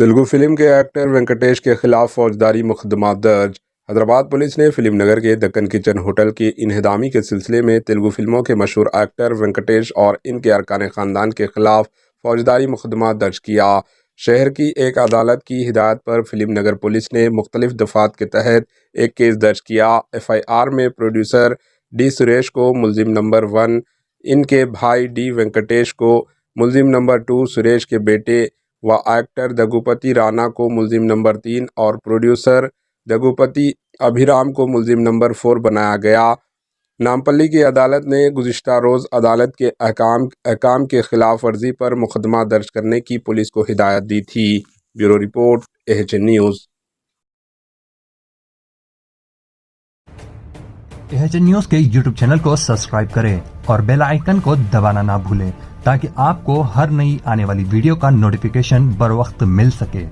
Telugu film کے actor Venkatesh کے خلاف فوجداری مقدمہ درج۔ حیدرآباد پولیس نے فلم نگر کے دکن کچن ہوٹل کی انہدامی کے سلسلے میں تیلگو فلموں کے مشہور ایکٹر وینکٹیش اور ان کے ارکان خاندان کے خلاف فوجداری مقدمہ درج کیا۔ شہر کی ایک عدالت کی ہدایت پر فلم نگر پولیس نے مختلف دفعات کے تحت ایک کیس درج کیا۔ ایف آئی آر میں پروڈیوسر ڈی سریش کو ملزم نمبر 1، ان کے بھائی ڈی وینکٹیش کو ملزم نمبر 2، سریش کے بیٹے و ایکٹر دگوپتی رانا کو ملزم نمبر 3 اور پروڈیوسر دگوپتی ابھیرام کو ملزم نمبر 4 بنایا گیا۔ نامپلی کی عدالت نے گزشتہ روز عدالت کے احکام کے خلاف ورزی پر مقدمہ درج کرنے کی پولیس کو ہدایت دی تھی۔ Bureau report AHN news. AHN news کے یوٹیوب چینل کو سبسکرائب کریں اور بیل آئیکن کو دبانا نہ بھولیں تاکہ آپ کو ہر نئی آنے والی ویڈیو کا نوٹیفیکیشن بر وقت مل سکے۔